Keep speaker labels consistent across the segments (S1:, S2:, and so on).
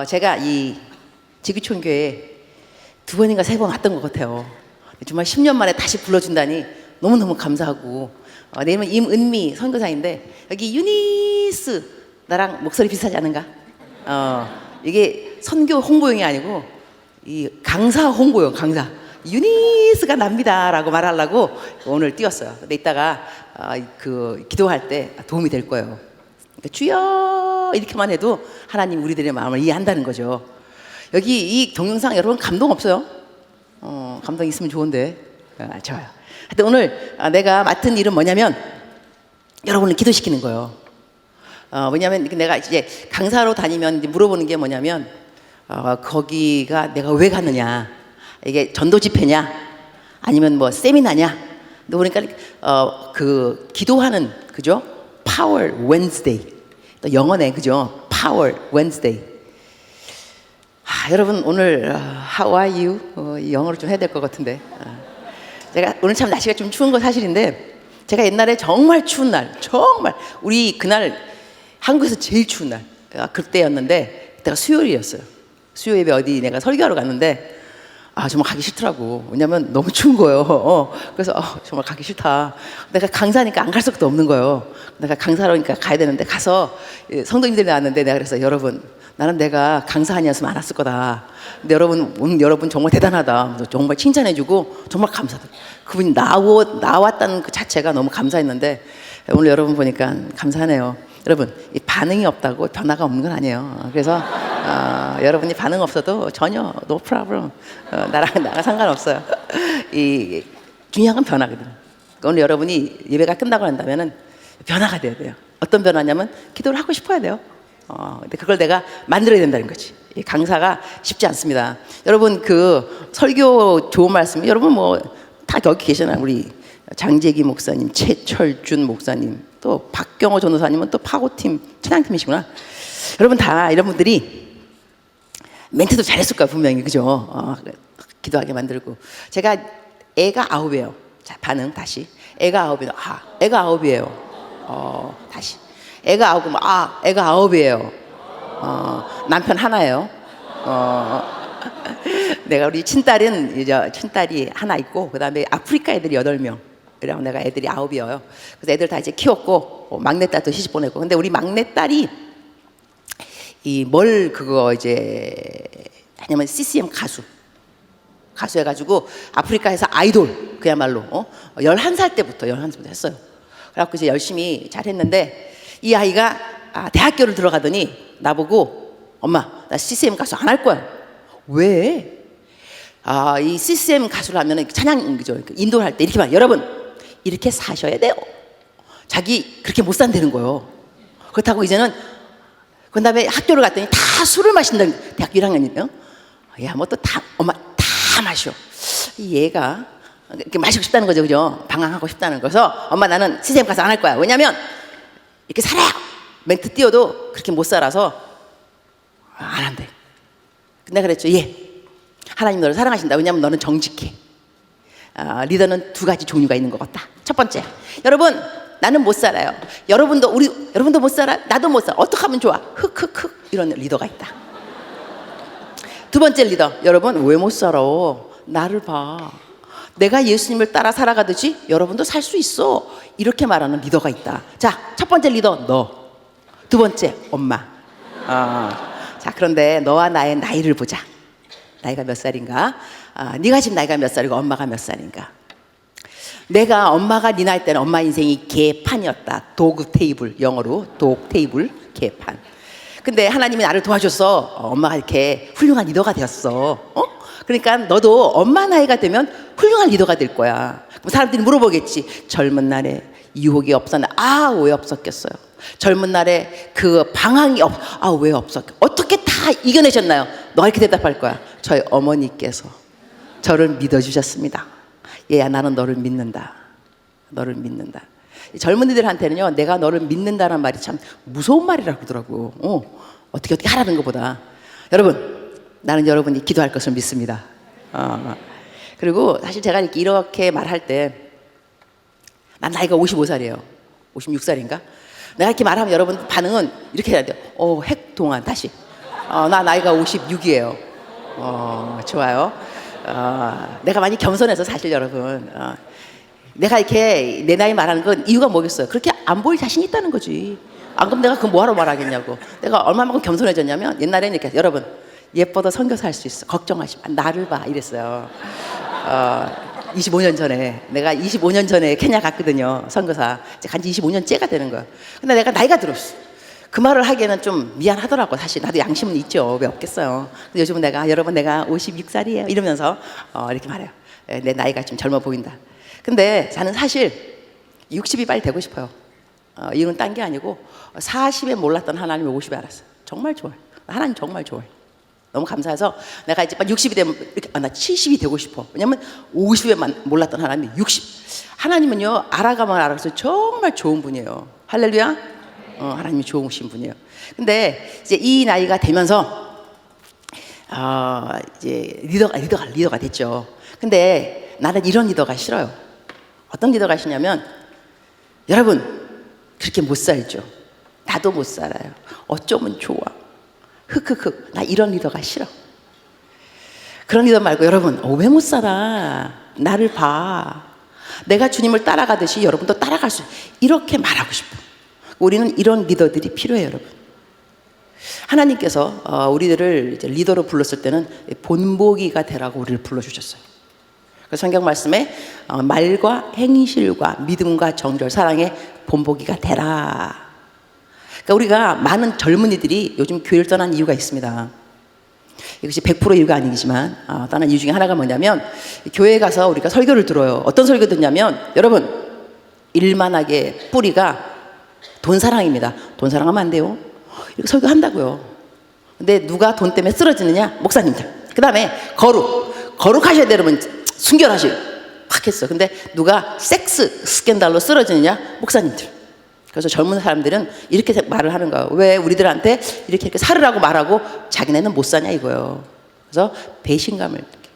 S1: 제가 이 지구촌교회에 2번인가 3번 왔던 것 같아요. 정말 10년 만에 다시 불러준다니 너무너무 감사하고, 내 이름은 임은미 선교사인데, 여기 유니스 나랑 목소리 비슷하지 않은가? 이게 선교 홍보용이 아니고 이 강사 홍보용, 강사 유니스가 납니다 라고 말하려고 오늘 띄웠어요. 근데 이따가 기도할 때 도움이 될 거예요. 그러니까 주여 이렇게만 해도 하나님 우리들의 마음을 이해한다는 거죠. 여기 이 동영상 여러분 감동 없어요? 감동 있으면 좋은데. 좋아요. 하여튼 오늘 내가 맡은 일은 뭐냐면 여러분을 기도시키는 거예요. 뭐냐면 내가 이제 강사로 다니면 이제 물어보는 게 뭐냐면, 거기가 내가 왜 갔느냐, 이게 전도 집회냐 아니면 뭐 세미나냐. 근데 보니까 기도하는, 그죠? Power Wednesday. 또 영어네, 그죠? Power Wednesday. 여러분 오늘 How are you? 영어로 좀 해야 될 것 같은데. 제가 오늘 참 날씨가 좀 추운 거 사실인데, 제가 옛날에 정말 추운 날, 정말 우리 그날 한국에서 제일 추운 날 그때였는데, 그때가 수요일이었어요. 수요 예배 어디 내가 설교하러 갔는데 정말 가기 싫더라고. 왜냐면 너무 추운 거예요. 그래서 정말 가기 싫다. 내가 강사니까 안 갈 수도 없는 거예요. 내가 강사로니까 가야 되는데, 가서 성도님들이 나왔는데 내가 그래서, 여러분 나는 내가 강사 아니었으면 안 왔을 거다. 근데 여러분 정말 대단하다. 정말 칭찬해주고 정말 감사하다. 그분이 나왔다는 그 자체가 너무 감사했는데, 오늘 여러분 보니까 감사하네요. 여러분, 이 반응이 없다고 변화가 없는 건 아니에요. 그래서 여러분이 반응 없어도 전혀 no problem. 나랑 상관없어요. 이 중요한 건 변화거든. 그러니까 오늘 여러분이 예배가 끝나고 난다면은 변화가 돼야 돼요. 어떤 변화냐면 기도를 하고 싶어야 돼요. 근데 그걸 내가 만들어야 된다는 거지. 이 강사가 쉽지 않습니다. 여러분 그 설교 좋은 말씀, 여러분 뭐 다 여기 계시잖아요. 우리 장재기 목사님, 최철준 목사님, 또 박경호 전도사님은 또 파고팀 찬양팀이시구나. 여러분 다 이런 분들이 멘트도 잘했을 거야 분명히, 그죠? 기도하게 만들고. 제가 애가 9이에요. 자, 반응 다시. 애가 9이에요. 애가 9이에요. 다시. 애가 9이면 애가 9이에요. 남편 하나예요. 내가 우리 친딸이 하나 있고, 그 다음에 아프리카 애들이 8명. 그래서 내가 애들이 9이에요. 그래서 애들 다 이제 키웠고, 막내딸도 시집 보내고. 근데 우리 막내딸이 하냐면 CCM 가수 해가지고 아프리카에서 아이돌, 그야말로 11살 때부터 했어요. 그래갖고 이제 열심히 잘했는데, 이 아이가 대학교를 들어가더니 나보고, 엄마 나 CCM 가수 안 할 거야. 왜? 이 CCM 가수를 하면은 찬양, 그죠? 인도할 때 이렇게 말, 여러분 이렇게 사셔야 돼요. 자기 그렇게 못 산다는 거예요. 그렇다고 이제는, 그 다음에 학교를 갔더니 다 술을 마신다는, 대학교 1학년이면 야 뭐 또 엄마 다 마셔. 얘가 이렇게 마시고 싶다는 거죠, 그죠? 방황하고 싶다는 거서, 엄마 나는 CCM 가수 안 할 거야. 왜냐면 이렇게 살아요. 멘트 띄워도 그렇게 못 살아서 안 한대. 근데 그랬죠. 하나님 너를 사랑하신다. 왜냐면 너는 정직해. 리더는 2가지 종류가 있는 것 같다. 첫 번째, 여러분 나는 못 살아요. 여러분도 못 살아. 나도 못 살아. 어떻게 하면 좋아? 흑흑흑 이런 리더가 있다. 2번째 리더, 여러분 왜 못 살아? 나를 봐. 내가 예수님을 따라 살아가듯이 여러분도 살 수 있어. 이렇게 말하는 리더가 있다. 자, 첫 번째 리더 너. 2번째 엄마. 자, 그런데 너와 나의 나이를 보자. 나이가 몇 살인가? 네가 지금 나이가 몇 살이고 엄마가 몇 살인가? 엄마가 네 나이 때는 엄마 인생이 개판이었다. 도그 테이블, 영어로 독 테이블, 개판. 근데 하나님이 나를 도와줘서 엄마가 이렇게 훌륭한 리더가 되었어. 그러니까 너도 엄마 나이가 되면 훌륭한 리더가 될 거야. 그럼 사람들이 물어보겠지. 젊은 날에 유혹이 없었나? 왜 없었겠어요? 젊은 날에 그 방황이 왜 없었겠어요? 어떻게 다 이겨내셨나요? 너 이렇게 대답할 거야. 저희 어머니께서 저를 믿어주셨습니다. 얘야 나는 너를 믿는다. 너를 믿는다. 젊은이들한테는요, 내가 너를 믿는다는 말이 참 무서운 말이라고 그러더라고요. 어떻게 하라는 것보다. 여러분, 나는 여러분이 기도할 것을 믿습니다. 그리고 사실 제가 이렇게 말할 때, 난 나이가 55살이에요. 56살인가? 내가 이렇게 말하면 여러분 반응은 이렇게 해야 돼요. 핵동안 다시. 나 나이가 56이에요. 좋아요. 내가 많이 겸손해서 사실 여러분. 내가 이렇게 내 나이 말하는 건 이유가 뭐겠어요? 그렇게 안 보일 자신이 있다는 거지. 안 그럼 내가 그거 뭐하러 말하겠냐고. 내가 얼마만큼 겸손해졌냐면 옛날에는 이렇게 여러분 예뻐도 선교사 할 수 있어. 걱정하지 마. 나를 봐. 이랬어요. 25년 전에 내가 25년 전에 케냐 갔거든요. 선교사. 이제 간지 25년째가 되는 거야. 근데 내가 나이가 들었어. 그 말을 하기에는 좀 미안하더라고. 사실 나도 양심은 있죠. 왜 없겠어요. 근데 요즘은 내가 여러분 내가 56살이에요 이러면서 이렇게 말해요. 내 나이가 좀 젊어 보인다. 근데 저는 사실 60이 빨리 되고 싶어요. 이유는 딴 게 아니고 40에 몰랐던 하나님을 50에 알았어요. 정말 좋아요. 하나님 정말 좋아요. 너무 감사해서 내가 이제 60이 되면 이렇게 나 70이 되고 싶어. 왜냐면 50에만 몰랐던 하나님이 60. 하나님은요 알아가면 알아서 정말 좋은 분이에요. 할렐루야. 하나님이 좋으신 분이에요. 근데 이제 이 나이가 되면서 이제 리더가 됐죠. 근데 나는 이런 리더가 싫어요. 어떤 리더가 싫냐면 여러분 그렇게 못 살죠. 나도 못 살아요. 어쩌면 좋아. 흑흑흑. 나 이런 리더가 싫어. 그런 리더 말고 여러분 왜 못 살아? 나를 봐. 내가 주님을 따라가듯이 여러분도 따라갈 수 이렇게 말하고 싶어. 우리는 이런 리더들이 필요해요, 여러분. 하나님께서 우리들을 이제 리더로 불렀을 때는 본보기가 되라고 우리를 불러주셨어요. 그 성경 말씀에 말과 행실과 믿음과 정절, 사랑의 본보기가 되라. 그러니까 우리가 많은 젊은이들이 요즘 교회를 떠난 이유가 있습니다. 이것이 100% 이유가 아니지만 떠난 이유 중에 하나가 뭐냐면 교회에 가서 우리가 설교를 들어요. 어떤 설교 듣냐면 여러분 일만하게 뿌리가 돈 사랑입니다. 돈 사랑하면 안 돼요. 이렇게 설교한다고요. 근데 누가 돈 때문에 쓰러지느냐? 목사님들. 그 다음에 거룩하셔야 돼요. 여러분 순결하시고 확 했어. 근데 누가 섹스 스캔들로 쓰러지느냐? 목사님들. 그래서 젊은 사람들은 이렇게 말을 하는 거예요. 왜 우리들한테 이렇게 살으라고 말하고 자기네는 못 사냐 이거예요. 그래서 배신감을 느껴요.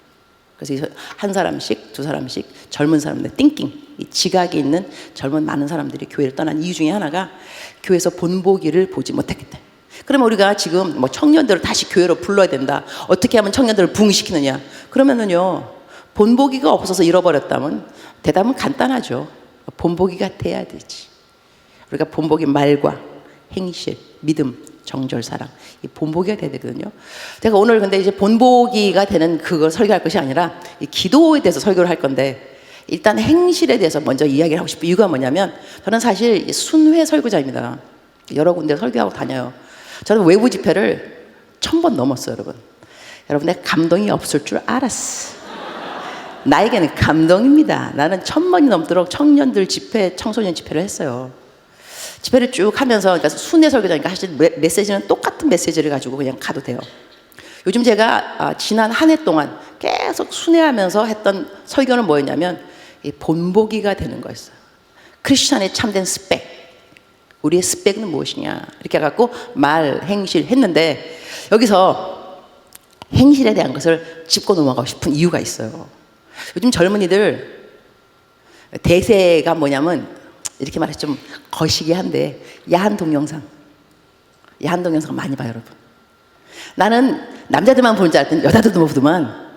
S1: 그래서 한 사람씩 두 사람씩 젊은 사람들 띵킹 이 지각이 있는 젊은 많은 사람들이 교회를 떠난 이유 중에 하나가 교회에서 본보기를 보지 못했겠다. 그러면 우리가 지금 뭐 청년들을 다시 교회로 불러야 된다. 어떻게 하면 청년들을 부흥시키느냐? 그러면은요 본보기가 없어서 잃어버렸다면 대답은 간단하죠. 본보기가 돼야 되지. 우리가 본보기 말과 행실, 믿음, 정절, 사랑 이 본보기가 돼야 되거든요. 제가 오늘 근데 이제 본보기가 되는 그걸 설교할 것이 아니라 이 기도에 대해서 설교를 할 건데 일단 행실에 대해서 먼저 이야기를 하고 싶어요. 이유가 뭐냐면 저는 사실 순회 설교자입니다. 여러 군데 설교하고 다녀요. 저는 외부 집회를 1000번 넘었어요, 여러분. 여러분의 감동이 없을 줄 알았어. 나에게는 감동입니다. 나는 1000번이 넘도록 청년들 집회, 청소년 집회를 했어요. 집회를 쭉 하면서 그러니까 순회 설교자니까 사실 메시지는 똑같은 메시지를 가지고 그냥 가도 돼요. 요즘 제가 지난 한 해 동안 계속 순회하면서 했던 설교는 뭐였냐면 이 본보기가 되는 거였어요. 크리스찬의 참된 스펙. 우리의 스펙은 무엇이냐 이렇게 해갖고 말, 행실 했는데 여기서 행실에 대한 것을 짚고 넘어가고 싶은 이유가 있어요. 요즘 젊은이들 대세가 뭐냐면 이렇게 말해서 좀 거시기 한데 야한 동영상 많이 봐요, 여러분. 나는 남자들만 보는 줄 알았더니 여자들도 보더만.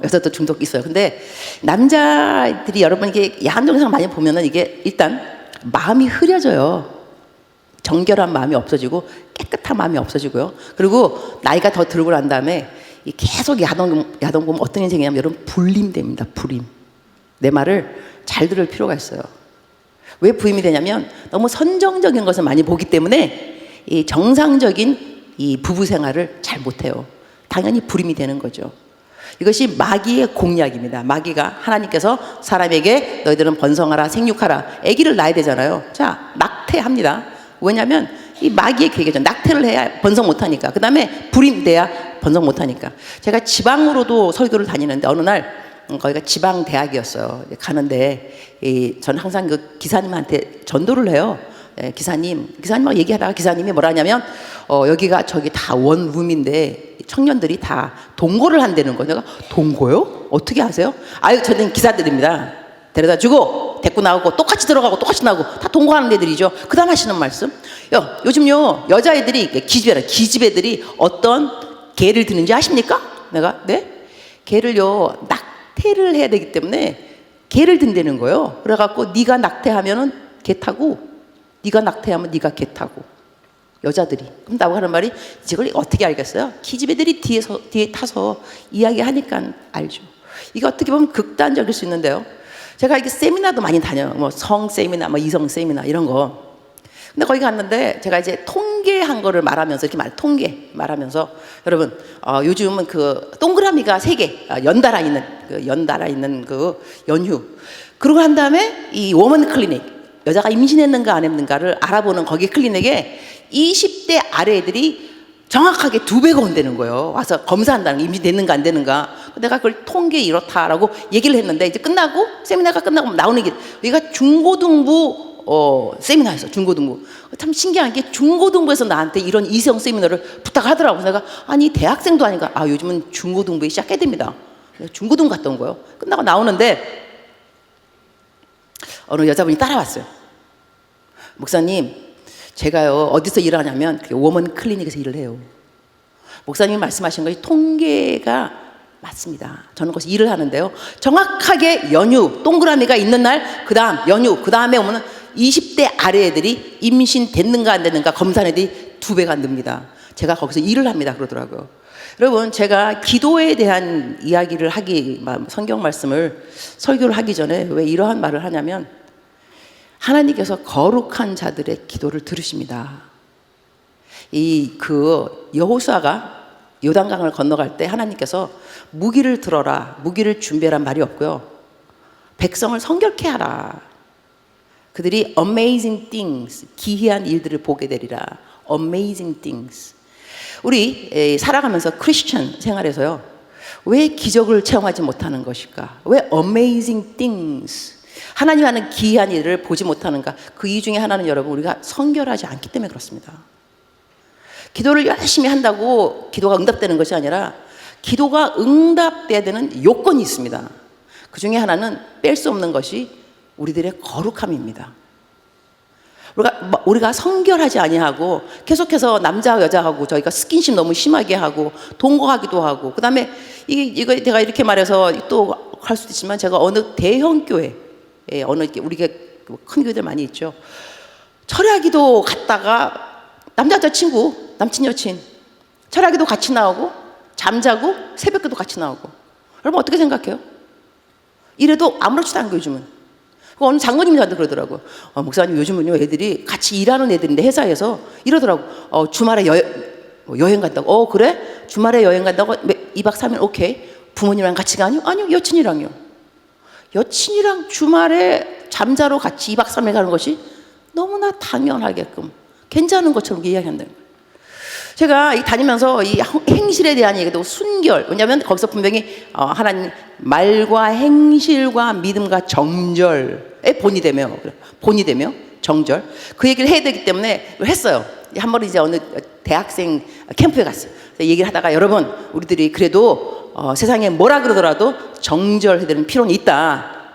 S1: 여자도 중독 있어요. 근데 남자들이 여러분 이게 야한 동영상 많이 보면은 이게 일단 마음이 흐려져요. 정결한 마음이 없어지고 깨끗한 마음이 없어지고요. 그리고 나이가 더 들고 난 다음에 계속 야동 보면 어떤 인생이냐면 여러분 불림됩니다. 불임. 내 말을 잘 들을 필요가 있어요. 왜 부임이 되냐면 너무 선정적인 것을 많이 보기 때문에 이 정상적인 이 부부 생활을 잘 못해요. 당연히 불임이 되는 거죠. 이것이 마귀의 공략입니다. 마귀가 하나님께서 사람에게 너희들은 번성하라 생육하라 아기를 낳아야 되잖아요. 자 낙태합니다. 왜냐하면 이 마귀의 계획이죠. 낙태를 해야 번성 못하니까. 그 다음에 불임돼야 번성 못하니까. 제가 지방으로도 설교를 다니는데 어느 날 거기가 지방 대학이었어요. 가는데 저는 항상 그 기사님한테 전도를 해요. 기사님하고 얘기하다가 기사님이 뭐라 하냐면 여기가 저기 다 원룸인데 청년들이 다 동거를 한다는 거예요. 내가 동거요? 어떻게 하세요? 아유 저는 기사들입니다. 데려다 주고 데리고 나오고 똑같이 들어가고 똑같이 나오고 다 동거하는 애들이죠. 그 다음 하시는 말씀. 요즘요 여자애들이 기집애들이 어떤 개를 드는지 아십니까? 내가 네? 개를요 낙태를 해야 되기 때문에 개를 든다는 거예요. 그래갖고 네가 낙태하면은 개 타고 네가 낙태하면 네가 개 타고 여자들이 그럼 나하고 하는 말이 이걸 어떻게 알겠어요? 기집애들이 뒤에 타서 이야기하니까 알죠. 이게 어떻게 보면 극단적일 수 있는데요. 제가 이게 세미나도 많이 다녀요. 뭐 성 세미나, 뭐 이성 세미나 이런 거. 근데 거기 갔는데 제가 이제 통계한 거를 말하면서 이렇게 통계 말하면서 여러분 요즘은 그 동그라미가 3개 연달아 있는 그 연휴 그러고 한 다음에 이 워먼 클리닉 여자가 임신했는가 안 했는가를 알아보는 거기 클리닉에 20대 아래 애들이 정확하게 2배가 온다는 거예요. 와서 검사한다는 거, 임신됐는가 안 되는가. 내가 그걸 통계 이렇다라고 얘기를 했는데 이제 끝나고 세미나가 끝나고 나오는 게 여기가 중고등부 세미나였어. 중고등부. 참 신기한 게 중고등부에서 나한테 이런 이성 세미나를 부탁하더라고. 내가 아니 대학생도 아닌가. 요즘은 중고등부에 시작해야 됩니다. 중고등부 갔다 온 거예요. 끝나고 나오는데 어느 여자분이 따라왔어요. 목사님 제가요 어디서 일하냐면 워먼 클리닉에서 일을 해요. 목사님이 말씀하신 것이 통계가 맞습니다. 저는 거기서 일을 하는데요 정확하게 연휴 동그라미가 있는 날 그 다음 연휴 그 다음에 오면은 20대 아래 애들이 임신 됐는가 안 됐는가 검사한 애들이 2배가 늡니다. 제가 거기서 일을 합니다 그러더라고요. 여러분 제가 기도에 대한 이야기를 성경 말씀을 설교를 하기 전에 왜 이러한 말을 하냐면 하나님께서 거룩한 자들의 기도를 들으십니다. 여호수아가 요단강을 건너갈 때 하나님께서 무기를 들어라 무기를 준비하란 말이 없고요 백성을 성결케 하라. 그들이 amazing things 기이한 일들을 보게 되리라. amazing things. 우리 살아가면서 크리스천 생활에서요 왜 기적을 체험하지 못하는 것일까? 왜 amazing things 하나님 하는 기이한 일을 보지 못하는가? 그 이유 중에 하나는 여러분 우리가 성결하지 않기 때문에 그렇습니다. 기도를 열심히 한다고 기도가 응답되는 것이 아니라 기도가 응답돼야 되는 요건이 있습니다. 그 중에 하나는 뺄 수 없는 것이 우리들의 거룩함입니다. 우리가 성결하지 아니하고 계속해서 남자와 여자하고 저희가 스킨십 너무 심하게 하고 동거하기도 하고 그 다음에 이거 제가 이렇게 말해서 또 할 수도 있지만 제가 어느 대형 교회 우리가 큰 교회들 많이 있죠. 철야기도 갔다가 남자 친구 남친 여친 철야기도 같이 나오고 잠자고 새벽기도 같이 나오고 여러분 어떻게 생각해요? 이래도 아무렇지도 않은 거 요즘은. 어느 장로님이 저한테 그러더라고. 목사님 요즘은요 애들이 같이 일하는 애들인데 회사에서 이러더라고. 주말에 여행 간다고. 그래? 주말에 여행 간다고 2박 3일 오케이. 부모님이랑 같이 가니? 아니요 여친이랑요. 여친이랑 주말에 잠자러 같이 2박 3일 가는 것이 너무나 당연하게끔 괜찮은 것처럼 이야기한다는 거예요. 제가 다니면서 이 행실에 대한 얘기도 순결, 왜냐하면 거기서 분명히 하나님 말과 행실과 믿음과 정절에 본이 되며 정절 그 얘기를 해야 되기 때문에 했어요. 한 번 이제 어느 대학생 캠프에 갔어요. 얘기를 하다가 여러분 우리들이 그래도 세상에 뭐라 그러더라도 정절해야 되는 필요는 있다.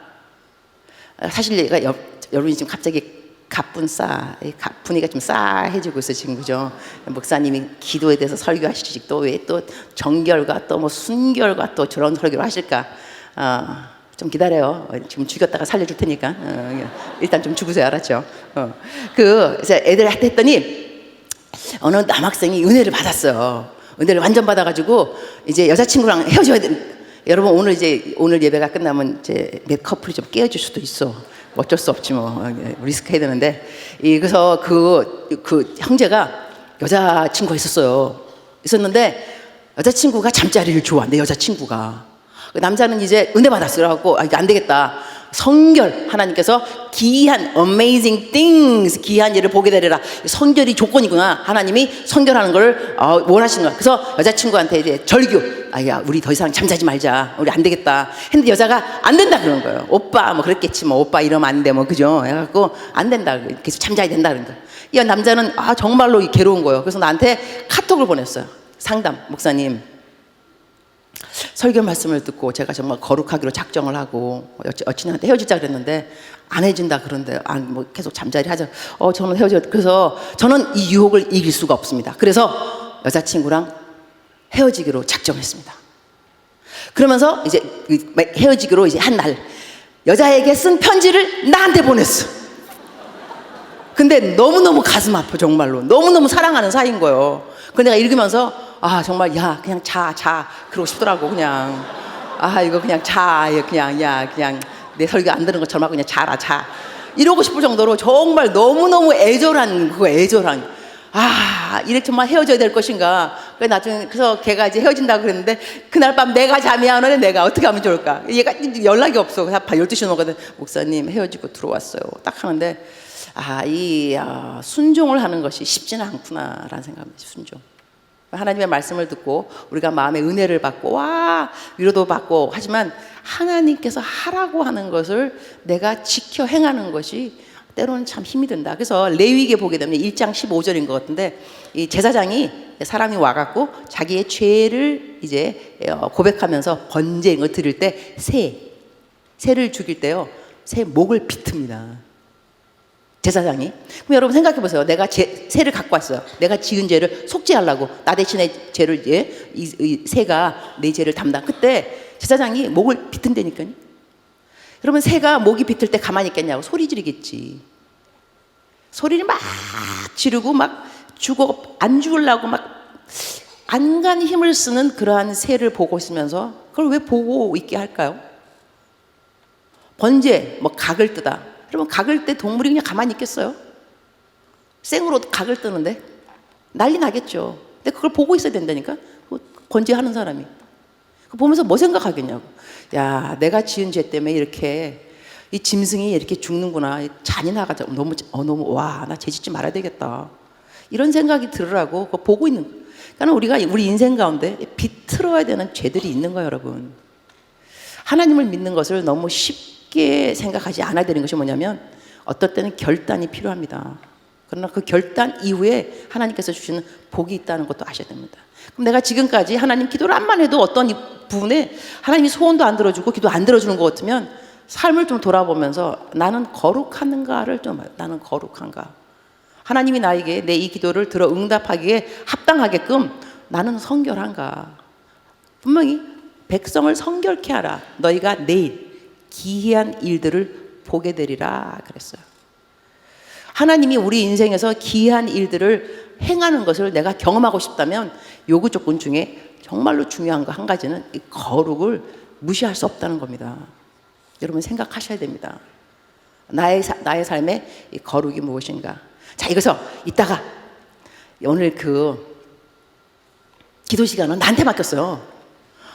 S1: 사실 여러분이 지금 갑자기 가뿐이가 좀 싸해지고 있어 지금 그죠? 목사님이 기도에 대해서 설교하시지 또 왜 또 정결과 또 뭐 순결과 또 저런 설교를 하실까? 좀 기다려요. 지금 죽였다가 살려줄 테니까 일단 좀 죽으세요, 알았죠? 그래서 애들한테 했더니 어느 남학생이 은혜를 받았어요. 은혜를 완전 받아가지고 이제 여자친구랑 헤어져야 돼. 여러분 오늘 예배가 끝나면 이제 몇 커플이 좀 깨어질 수도 있어. 어쩔 수 없지 뭐 리스크 해야 되는데 그래서 그 형제가 여자친구가 있었는데 여자친구가 잠자리를 좋아한대. 여자친구가 그 남자는 이제 은혜 받았어요. 그래갖고 이게 안 되겠다. 성결 하나님께서 기이한 amazing things 기이한 일을 보게 되리라. 성결이 조건이구나. 하나님이 성결하는 걸 원하시는 거야. 그래서 여자친구한테 이제 절규. 야 우리 더 이상 잠자지 말자. 우리 안 되겠다. 했는데 여자가 안 된다 그러는 거예요. 오빠 뭐 그랬겠지 뭐 오빠 이러면 안 돼 뭐 그죠? 해갖고 안 된다. 계속 잠자야 된다 그런 거야. 이 남자는 정말로 괴로운 거예요. 그래서 나한테 카톡을 보냈어요. 상담 목사님 설교 말씀을 듣고 제가 정말 거룩하기로 작정을 하고 여친한테 헤어지자 그랬는데 안 헤어진다 그런데 뭐 계속 잠자리 하자. 저는 그래서 저는 이 유혹을 이길 수가 없습니다. 그래서 여자친구랑 헤어지기로 작정했습니다. 그러면서 이제 헤어지기로 이제 한 날 여자에게 쓴 편지를 나한테 보냈어. 근데 너무너무 가슴 아파. 정말로 너무너무 사랑하는 사이인 거예요. 그 내가 읽으면서 정말 야 그냥 자 그러고 싶더라고. 그냥 이거 그냥 자 그냥 그냥 내 설교 안 들은 것처럼 하고 그냥 자라 자 이러고 싶을 정도로 정말 너무너무 애절한 이래 정말 헤어져야 될 것인가. 그래서 걔가 이제 헤어진다고 그랬는데 그날 밤 내가 잠이 안 오네. 내가 어떻게 하면 좋을까. 얘가 연락이 없어. 12시 넘어가거든. 목사님 헤어지고 들어왔어요. 딱 하는데 순종을 하는 것이 쉽지는 않구나라는 생각입니다. 순종. 하나님의 말씀을 듣고 우리가 마음의 은혜를 받고 위로도 받고 하지만 하나님께서 하라고 하는 것을 내가 지켜 행하는 것이 때로는 참 힘이 든다. 그래서 레위기에 보게 되면 1장 15절인 것 같은데 이 제사장이 사람이 와갖고 자기의 죄를 이제 고백하면서 번제를 드릴 때 새를 죽일 때요 새 목을 비틉니다. 제사장이. 그럼 여러분 생각해 보세요. 내가 새를 갖고 왔어요. 내가 지은 죄를 속죄하려고 나 대신에 죄를 이 새가 내 죄를 담당. 그때 제사장이 목을 비튼다니까요. 그러면 새가 목이 비틀 때 가만히 있겠냐고 소리 지르겠지. 소리를 막 지르고 막 안 죽으려고 막 안간 힘을 쓰는 그러한 새를 보고 있으면서 그걸 왜 보고 있게 할까요? 번제 각을 뜨다. 그러면 각을 때 동물이 그냥 가만히 있겠어요? 생으로 각을 뜨는데 난리 나겠죠. 근데 그걸 보고 있어야 된다니까. 번제하는 사람이 그거 보면서 뭐 생각하겠냐고. 야 내가 지은 죄 때문에 이렇게 이 짐승이 이렇게 죽는구나. 잔인하다. 너무 나 죄 짓지 말아야 되겠다. 이런 생각이 들으라고 그거 보고 있는 거예요. 그러니까 우리 인생 가운데 비틀어야 되는 죄들이 있는 거예요, 여러분. 하나님을 믿는 것을 너무 쉽게 생각하지 않아야 되는 것이 뭐냐면 어떨 때는 결단이 필요합니다. 그러나 그 결단 이후에 하나님께서 주시는 복이 있다는 것도 아셔야 됩니다. 그럼 내가 지금까지 하나님 기도를 한번 해도 어떤 부분에 하나님이 소원도 안 들어주고 기도 안 들어주는 것 같으면 삶을 좀 돌아보면서 나는 거룩한가를 나는 거룩한가. 하나님이 나에게 내 이 기도를 들어 응답하기에 합당하게끔 나는 성결한가. 분명히 백성을 성결케 하라. 너희가 내일 기이한 일들을 보게 되리라 그랬어요. 하나님이 우리 인생에서 기이한 일들을 행하는 것을 내가 경험하고 싶다면 요구 조건 중에 정말로 중요한 거 한 가지는 이 거룩을 무시할 수 없다는 겁니다. 여러분 생각하셔야 됩니다. 나의 삶에 이 거룩이 무엇인가. 자, 이것서 이따가 오늘 기도 시간은 나한테 맡겼어요.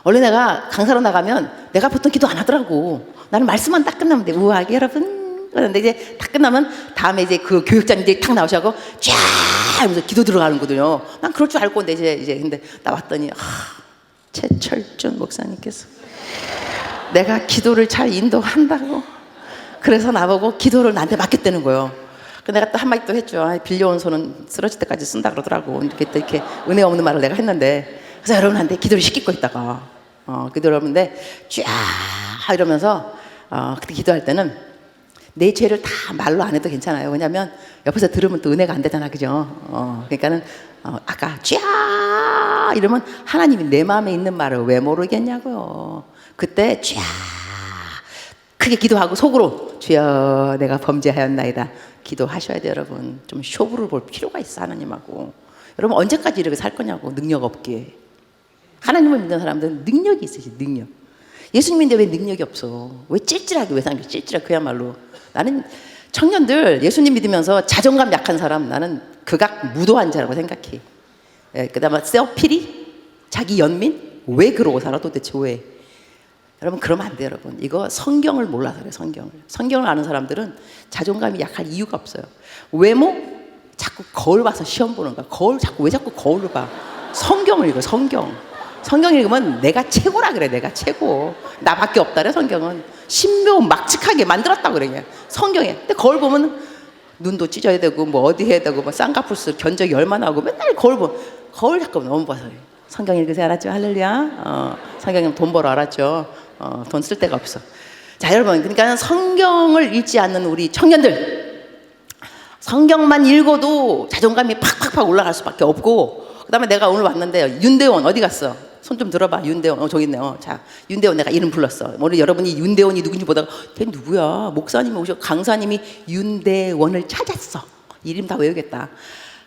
S1: 원래 내가 강사로 나가면 내가 보통 기도 안 하더라고. 나는 말씀만 딱 끝나면 돼. 우아하게 여러분. 그런데 이제 딱 끝나면 다음에 이제 그 교육자님들이 탁 나오셔서 쫙 하면서 기도 들어가는 거거든요. 난 그럴 줄 알고 이제 근데 나왔더니 최철준 목사님께서 내가 기도를 잘 인도한다고 그래서 나보고 기도를 나한테 맡겼다는 거예요. 내가 또 한마디 또 했죠. 빌려온 손은 쓰러질 때까지 쓴다 그러더라고. 이렇게 은혜 없는 말을 내가 했는데 그래서 여러분한테 기도를 시키고 있다가 기도를 하는데 쫙 이러면서 그때 기도할 때는 내 죄를 다 말로 안 해도 괜찮아요. 왜냐하면 옆에서 들으면 또 은혜가 안 되잖아, 그죠? 그러니까는 아까 쫙 이러면 하나님이 내 마음에 있는 말을 왜 모르겠냐고요. 그때 쫙 크게 기도하고 속으로 주여 내가 범죄하였나이다 기도하셔야 돼요. 여러분 좀 쇼부를 볼 필요가 있어. 하나님하고 여러분 언제까지 이렇게 살 거냐고. 능력 없게. 하나님을 믿는 사람들은 능력이 있으시. 능력. 예수님인데 왜 능력이 없어? 왜 찔찔하게 왜 사는 게 찔찔하게. 그야말로 나는 청년들 예수님 믿으면서 자존감 약한 사람 나는 극악 무도한 자라고 생각해. 그다음에 셀피리 자기 연민 왜 그러고 살아 도대체 왜? 여러분 그러면 안 돼요. 여러분 이거 성경을 몰라서 그래요. 성경을 아는 사람들은 자존감이 약할 이유가 없어요. 외모 자꾸 거울 봐서 시험 보는 거야. 왜 자꾸 거울을 봐. 성경을 읽어. 성경 읽으면 내가 최고라 그래. 내가 최고. 나밖에 없다 그래. 성경은 신묘 막측하게 만들었다고 그래. 성경에. 근데 거울 보면 눈도 찢어야 되고 뭐 어디 해야 되고 뭐 쌍꺼풀 견적이 얼마나 하고 맨날 거울 자꾸 너무 봐서 그래. 성경 읽으세요. 알았죠? 할렐루야. 성경은 돈 벌어. 알았죠? 돈 쓸 데가 없어. 자, 여러분, 그러니까 성경을 읽지 않는 우리 청년들, 성경만 읽어도 자존감이 팍팍팍 올라갈 수밖에 없고, 그 다음에 내가 오늘 왔는데 윤대원 어디 갔어? 손 좀 들어봐. 윤대원. 저기 있네. 자, 윤대원 내가 이름 불렀어. 오늘 여러분이 윤대원이 누군지 보다가 걔 누구야? 목사님이 오셔 강사님이 윤대원을 찾았어. 이름 다 외우겠다.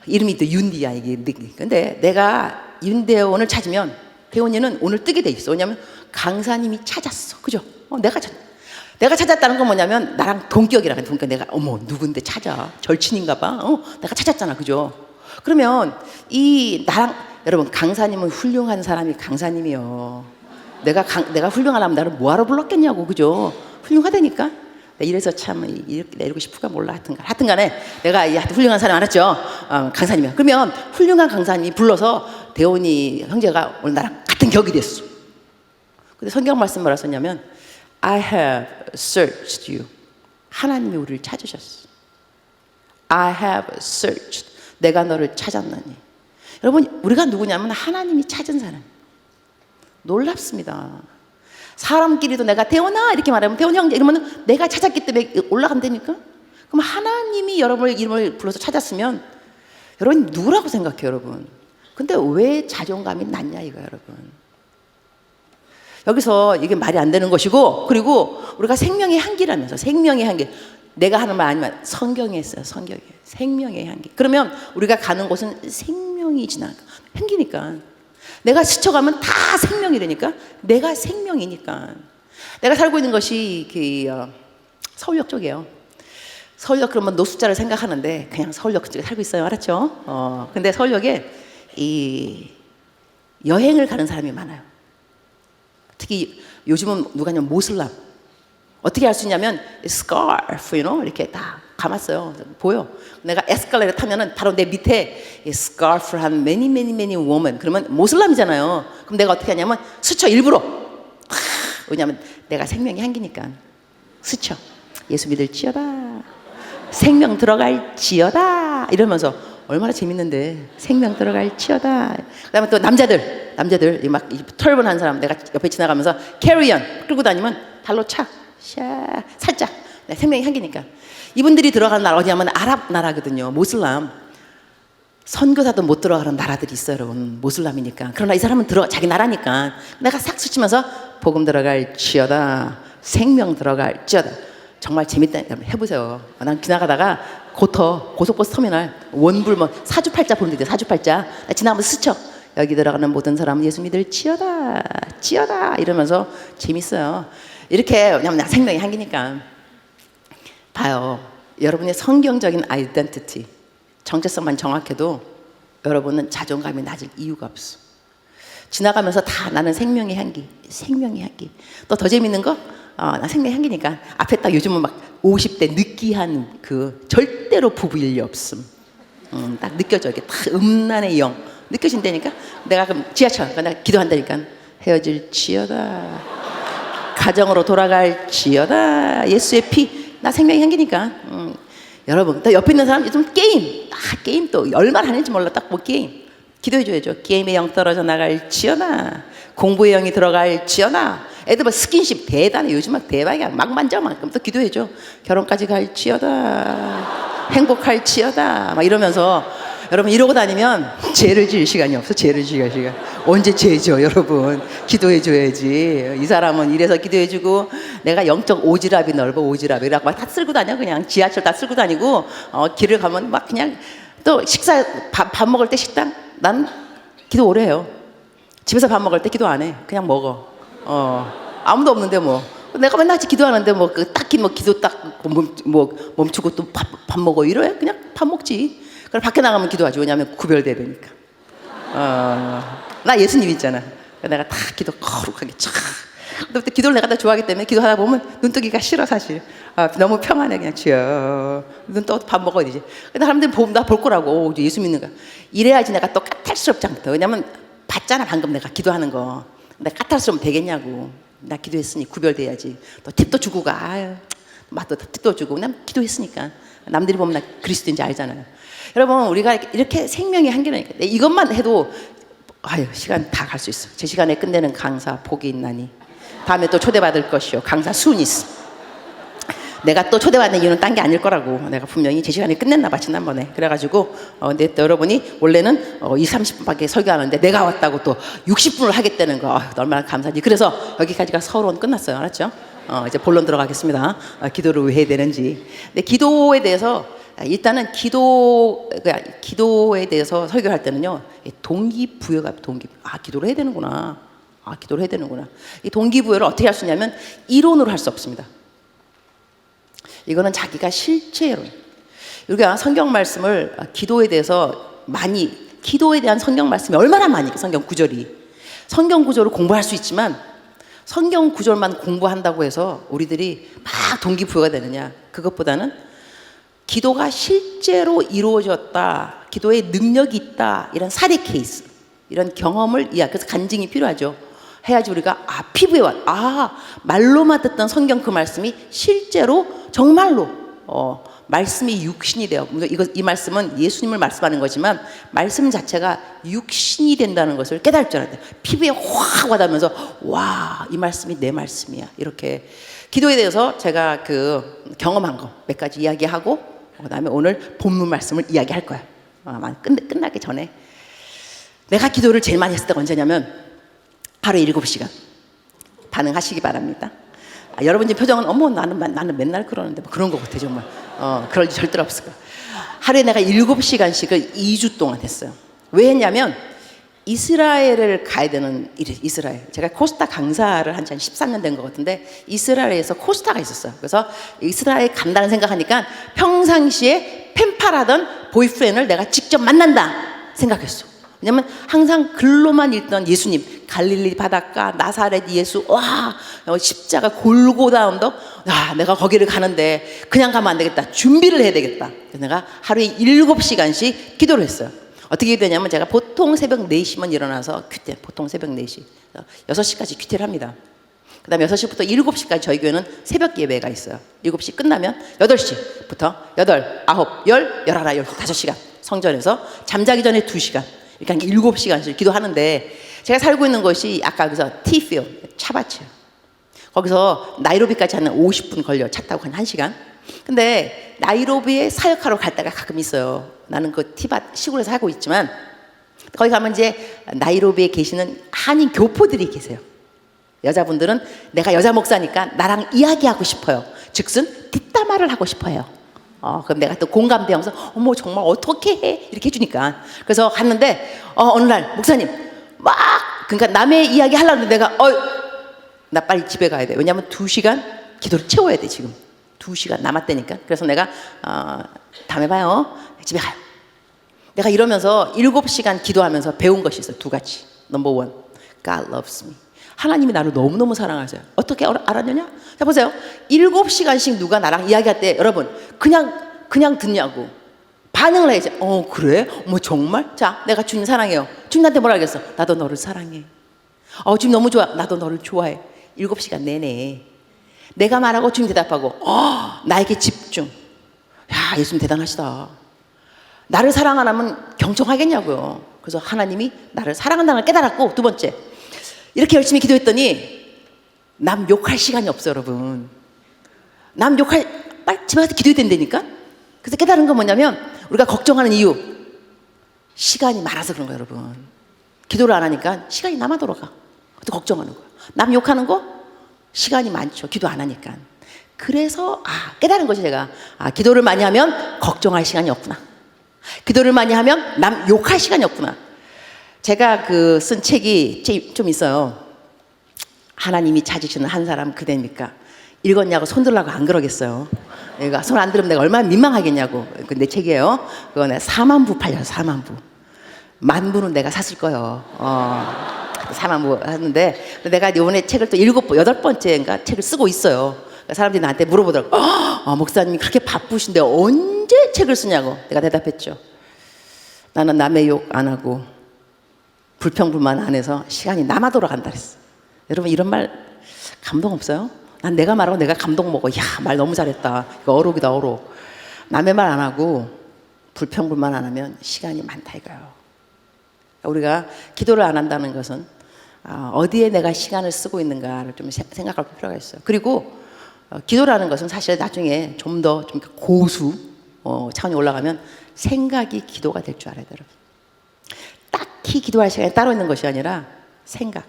S1: 이름이 또 윤디야 이게. 근데 내가 윤대원을 찾으면 대원이는 오늘 뜨게 돼 있어. 왜냐면 강사님이 찾았어. 그죠? 내가 찾았다는 건 뭐냐면 나랑 동격이라는. 그러니까 내가 어머 누군데 찾아. 절친인가 봐. 내가 찾았잖아. 그죠? 그러면 이 나랑 여러분 강사님은 훌륭한 사람이 강사님이요. 내가 훌륭하려면 나를 뭐하러 불렀겠냐고. 그죠? 훌륭하다니까. 이래서 참 이러고 싶을까 몰라. 하여튼간에 내가 훌륭한 사람 알았죠? 강사님이야. 그러면 훌륭한 강사님이 불러서 대원이 형제가 오늘 나랑 같은 격이 됐어. 근데 성경 말씀 뭐라 썼냐면 I have searched you. 하나님이 우리를 찾으셨어. I have searched. 내가 너를 찾았나니. 여러분 우리가 누구냐면 하나님이 찾은 사람. 놀랍습니다. 사람끼리도 내가 대원아 이렇게 말하면 대원 형제 이러면 내가 찾았기 때문에 올라간다니까. 그럼 하나님이 여러분의 이름을 불러서 찾았으면 여러분 누구라고 생각해요 여러분? 근데 왜 자존감이 낮냐 이거야 여러분. 여기서 이게 말이 안 되는 것이고, 그리고 우리가 생명의 향기라면서. 생명의 향기, 내가 하는 말 아니면 성경에 있어요. 성경에 생명의 향기. 그러면 우리가 가는 곳은 생명이 지나가 향기니까. 내가 스쳐가면 다 생명이라니까. 내가 생명이니까. 내가 살고 있는 것이 서울역 쪽이에요. 서울역 그러면 노숙자를 생각하는데 그냥 서울역 쪽에 살고 있어요. 알았죠? 근데 서울역에 이 여행을 가는 사람이 많아요. 특히 요즘은 누가 하냐면 모슬람. 어떻게 할 수 있냐면 스카프, 이렇게 다 감았어요. 보여. 내가 에스컬레이터 타면은 바로 내 밑에 스카프를 한 many woman. 그러면 모슬람이잖아요. 그럼 내가 어떻게 하냐면 스쳐 일부러. 왜냐면 내가 생명의 향기니까 스쳐. 예수 믿을지어다. 생명 들어갈지어다. 이러면서 얼마나 재밌는데. 생명 들어갈지어다. 그다음에 또 남자들 막 털번한 사람 내가 옆에 지나가면서 캐리언 끌고 다니면 발로 차. 샤 살짝. 생명의 향기니까. 이분들이 들어가는 나라 어디냐면 아랍 나라거든요. 모슬람. 선교사도 못 들어가는 나라들이 있어요 여러분. 모슬람이니까. 그러나 이 사람은 자기 나라니까 내가 싹 스치면서 복음 들어갈지어다. 생명 들어갈지어다. 정말 재밌다. 여러분 해보세요. 난 지나가다가 고속버스 터미널 원불 사주팔자 보는 데 사주팔자 지나가면서 스쳐. 여기 들어가는 모든 사람은 예수 믿을지어다. 지어다. 이러면서 재밌어요. 이렇게. 왜냐면 생명의 향기니까. 봐요. 여러분의 성경적인 아이덴티티, 정체성만 정확해도 여러분은 자존감이 낮을 이유가 없어. 지나가면서 다 나는 생명의 향기, 생명의 향기. 또 더 재밌는 거, 나 생명의 향기니까 앞에 딱 요즘은 막 50대 느끼한 절대로 부부일 리 없음. 딱 느껴져. 이게 딱 음란의 영 느껴진다니까. 내가 그럼 지하철, 내가 기도한다니까. 헤어질지어다. 가정으로 돌아갈지어다. 예수의 피. 나 생명의 향기니까. 여러분, 또 옆에 있는 사람 요즘 게임. 게임 또 얼마나 하는지 몰라. 딱 게임. 기도해줘야죠. 게임의 영 떨어져 나갈지어다. 공부의 영이 들어갈지어다. 애들 뭐 스킨십 대단해. 요즘 막 대박이야. 막 만져. 그럼 또 기도해줘. 결혼까지 갈지어다. 행복할지어다. 막 이러면서. 여러분 이러고 다니면 죄를 지을 시간이 없어. 죄를 지을 시간. 언제 죄죠 여러분. 기도해줘야지. 이 사람은 이래서 기도해주고 내가 영적 오지랖이 넓어. 오지랖이라고 막 다 쓸고 다녀. 그냥 지하철 다 쓸고 다니고 길을 가면 막 그냥 또 식사 밥 먹을 때 식당 난 기도 오래 해요. 집에서 밥 먹을 때 기도 안 해. 그냥 먹어. 아무도 없는데 뭐 내가 맨날 기도하는데 딱히 기도 딱 멈추고 또 밥 먹어 이래. 그냥 밥 먹지. 그럼 밖에 나가면 기도하지. 왜냐하면 구별돼야 되니까. 나 예수님 있잖아. 내가 다 기도 거룩하게 쫙. 근데 기도를 내가 다 좋아하기 때문에 기도하다 보면 눈뜨기가 싫어 사실. 너무 평안해 그냥 치여. 눈 떠 밥 먹어야 되지. 근데 사람들이 나 볼 거라고. 예수 믿는 거. 이래야지 내가 또 까탈스럽지 않다. 왜냐면 봤잖아 방금 내가 기도하는 거. 내가 까탈스러우면 되겠냐고. 나 기도했으니 구별돼야지. 또 팁도 주고 가. 맛도 팁도 주고. 난 기도했으니까. 남들이 보면 나 그리스도인지 알잖아요. 여러분 우리가 이렇게 생명의 한계라니까. 이것만 해도 아유, 시간 다 갈 수 있어. 제 시간에 끝내는 강사 복이 있나니 다음에 또 초대받을 것이요. 강사 순이스. 내가 또 초대받는 이유는 딴 게 아닐 거라고. 내가 분명히 제 시간에 끝냈나 봐 지난번에. 그래가지고 근데 또 여러분이 원래는 20-30분밖에 설교하는데 내가 왔다고 또 60분을 하겠다는 거. 얼마나 감사한지. 그래서 여기까지가 서론 끝났어요. 알았죠? 이제 본론 들어가겠습니다. 기도를 왜 해야 되는지. 근데 기도에 대해서 일단은 기도에 대해서 설교할 때는요, 동기부여가 기도를 해야 되는구나. 기도를 해야 되는구나. 이 동기부여를 어떻게 할 수 있냐면 이론으로 할 수 없습니다. 이거는 자기가 실제로 우리가 성경 말씀을 기도에 대해서 기도에 대한 성경 말씀이 얼마나 많이 성경 구절이 성경 구절을 공부할 수 있지만 성경 구절만 공부한다고 해서 우리들이 막 동기부여가 되느냐? 그것보다는 기도가 실제로 이루어졌다, 기도에 능력이 있다, 이런 사례 케이스, 이런 경험을 그래서 간증이 필요하죠. 해야지 우리가 피부에 말로만 듣던 성경 그 말씀이 실제로 정말로 말씀이 육신이 되어, 이 말씀은 예수님을 말씀하는 거지만 말씀 자체가 육신이 된다는 것을 깨달을 줄 알아야 돼. 피부에 확 와닿으면서 이 말씀이 내 말씀이야. 이렇게 기도에 대해서 제가 경험한 거 몇 가지 이야기하고 그다음에 오늘 본문 말씀을 이야기할 거야. 끝나기 전에 내가 기도를 제일 많이 했을 때가 언제냐면 하루에 7시간 반응하시기 바랍니다. 여러분의 표정은 나는 맨날 그러는데 뭐 그런 것 같아 정말. 그럴 일 절대로 없을 거야. 하루에 내가 7시간씩을 2주 동안 했어요. 왜 했냐면 이스라엘을 가야 되는 이스라엘. 제가 코스타 강사를 한 13년 된 것 같은데 이스라엘에서 코스타가 있었어요. 그래서 이스라엘 간다는 생각하니까 평상시에 펜팔하던 보이프렌드를 내가 직접 만난다 생각했어. 왜냐면 항상 글로만 읽던 예수님, 갈릴리 바닷가, 나사렛 예수, 십자가 골고다 언덕, 내가 거기를 가는데 그냥 가면 안 되겠다. 준비를 해야 되겠다. 그래서 내가 하루에 7시간씩 기도를 했어요. 어떻게 되냐면 제가 보통 새벽 4시면 일어나서 보통 새벽 4시, 6시까지 큐티를 합니다. 그 다음에 6시부터 7시까지 저희 교회는 새벽 예배가 있어요. 7시 끝나면 8시부터 8, 9, 10, 11, 12, 5시간 성전에서 잠자기 전에 2시간 이렇게 한 7시간씩 기도하는데 제가 살고 있는 곳이 아까 그래서 티필, 차밭이에요. 거기서 나이로비까지 한 50분 걸려 차 타고 한 1시간. 근데 나이로비에 사역하러 갈 때가 가끔 있어요. 나는 그 티밭 시골에 살고 있지만 거기 가면 이제 나이로비에 계시는 한인 교포들이 계세요. 여자분들은 내가 여자 목사니까 나랑 이야기하고 싶어요. 즉슨 뒷담화를 하고 싶어요. 그럼 내가 또 공감되면서 정말 어떻게 해? 이렇게 해주니까. 그래서 갔는데 어느 날 목사님 그러니까 남의 이야기 하려고 했는데 내가 나 빨리 집에 가야 돼. 왜냐면 2시간 기도를 채워야 돼. 지금 2시간 남았다니까. 그래서 내가 다음에 봐요. 집에 가요. 내가 이러면서 7시간 기도하면서 배운 것이 있어요. 2가지. 넘버 1, God loves me. 하나님이 나를 너무너무 사랑하세요. 어떻게 알았느냐? 자 보세요. 7시간씩 누가 나랑 이야기할 때 여러분 그냥 듣냐고 반응을 해야지. 그래? 정말? 자, 내가 주님 사랑해요. 주님 나한테 뭐라 하겠어? 나도 너를 사랑해. 주님 너무 좋아. 나도 너를 좋아해. 7시간 내내 내가 말하고 주님 대답하고 나에게 집중. 야, 예수님 대단하시다. 나를 사랑 안 하면 경청하겠냐고요. 그래서 하나님이 나를 사랑한다는 걸 깨달았고, 2번째 이렇게 열심히 기도했더니 남 욕할 시간이 없어요. 여러분 남 빨리 집에 가서 기도해야 된다니까. 그래서 깨달은 건 뭐냐면 우리가 걱정하는 이유 시간이 많아서 그런 거예요. 여러분 기도를 안 하니까 시간이 남아 돌아가. 또 걱정하는 거예요. 남 욕하는 거 시간이 많죠. 기도 안 하니까. 그래서 깨달은 거죠. 제가 기도를 많이 하면 걱정할 시간이 없구나. 기도를 많이 하면 남 욕할 시간이 없구나. 제가 쓴 책이 좀 있어요. 하나님이 찾으시는 한 사람 그대입니까? 읽었냐고 손 들라고 안 그러겠어요. 내가 손 안 들으면 내가 얼마나 민망하겠냐고. 내 책이에요. 그거 내가 4만 부 팔려요. 4만 부. 10,000부는 내가 샀을 거예요. 4만 부 했는데 내가 이번에 책을 또 8번째인가 책을 쓰고 있어요. 사람들이 나한테 물어보더라고. 목사님이 그렇게 바쁘신데 언제 책을 쓰냐고. 내가 대답했죠. 나는 남의 욕 안 하고 불평불만 안 해서 시간이 남아 돌아간다 그랬어. 여러분 이런 말 감동 없어요? 난 내가 말하고 내가 감동 먹어. 말 너무 잘했다. 이거 어록이다 어록. 남의 말 안 하고 불평불만 안 하면 시간이 많다 이거요. 우리가 기도를 안 한다는 것은 어디에 내가 시간을 쓰고 있는가를 좀 생각할 필요가 있어요. 그리고 기도라는 것은 사실 나중에 좀 더 좀 고수 차원이 올라가면 생각이 기도가 될 줄 알아야 돼요. 딱히 기도할 시간이 따로 있는 것이 아니라 생각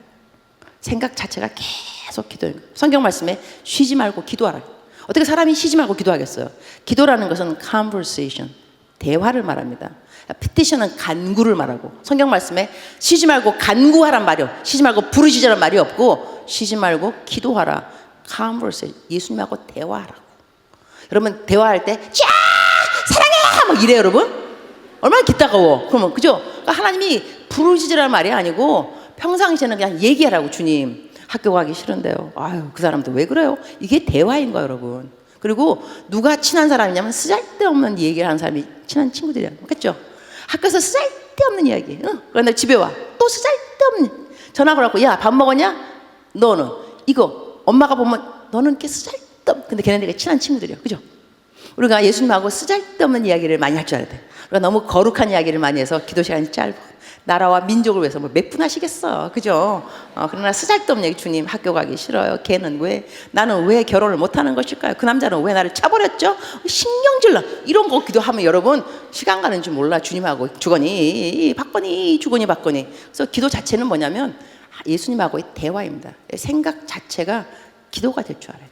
S1: 자체가 계속 기도예요. 성경 말씀에 쉬지 말고 기도하라. 어떻게 사람이 쉬지 말고 기도하겠어요? 기도라는 것은 conversation, 대화를 말합니다. petition은 간구를 말하고, 성경 말씀에 쉬지 말고 간구하란 말이요, 쉬지 말고 부르짖으란 말이 없고, 쉬지 말고 기도하라. conversation, 예수님하고 대화하라고. 여러분 대화할 때 쫙 사랑해 막 이래요. 여러분 얼마나 기따가워. 그러면 그죠? 그러니까 하나님이 부르짖으란 말이 아니고 평상시에는 그냥 얘기하라고. 주님 학교 가기 싫은데요. 아유 그 사람도 왜 그래요? 이게 대화인 거예요 여러분. 그리고 누가 친한 사람이냐면 쓰잘데없는 얘기를 하는 사람이 친한 친구들이야. 그렇죠? 학교에서 쓰잘데없는 이야기. 그런데 집에 와 또 쓰잘데없는 전화 걸어갖고 야 밥 먹었냐? 너는 이거 엄마가 보면 너는 이렇게 쓰잘데없. 근데 걔네들이 친한 친구들이야. 그죠? 우리가 예수님하고 쓰잘데없는 이야기를 많이 할 줄 알아야 돼. 우리가 너무 거룩한 이야기를 많이 해서 기도 시간이 짧아. 나라와 민족을 위해서 뭐 몇 분 하시겠어. 그죠? 그러나 쓰잘데없는 얘기. 주님 학교 가기 싫어요. 걔는 왜, 나는 왜 결혼을 못하는 것일까요? 그 남자는 왜 나를 차버렸죠? 신경질나. 이런 거 기도하면 여러분 시간 가는 줄 몰라. 주님하고 주거니 받거니 주거니 받거니. 그래서 기도 자체는 뭐냐면 예수님하고의 대화입니다. 생각 자체가 기도가 될 줄 알아야 돼.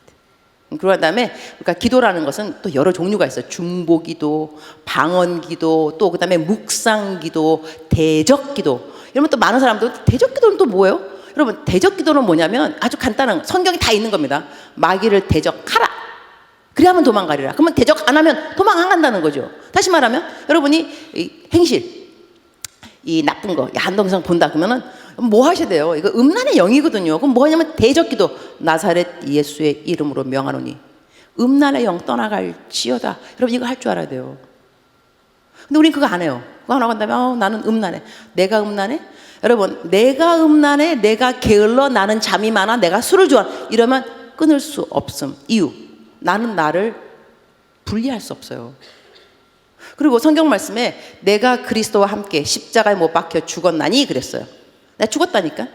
S1: 그런 다음에 그러니까 기도라는 것은 또 여러 종류가 있어요. 중보기도, 방언기도, 또 그다음에 묵상기도, 대적기도. 여러분 또 많은 사람들 대적기도는 또 뭐예요? 여러분 대적기도는 뭐냐면 아주 간단한, 성경이 다 있는 겁니다. 마귀를 대적하라. 그래야만 도망가리라. 그러면 대적 안 하면 도망 안 간다는 거죠. 다시 말하면 여러분이 이 행실, 이 나쁜 거, 야한 동상 본다 그러면은 뭐 하셔야 돼요? 이거 음란의 영이거든요. 그럼 뭐 하냐면 대적기도. 나사렛 예수의 이름으로 명하노니 음란의 영 떠나갈지어다. 여러분 이거 할 줄 알아야 돼요. 근데 우린 그거 안 해요. 그거 안 하고 한다면 나는 음란해. 내가 음란해? 여러분 내가 음란해, 내가 게을러, 나는 잠이 많아, 내가 술을 좋아해. 이러면 끊을 수 없음. 이유, 나는 나를 분리할 수 없어요. 그리고 성경 말씀에 내가 그리스도와 함께 십자가에 못 박혀 죽었나니 그랬어요. 내가 죽었다니까.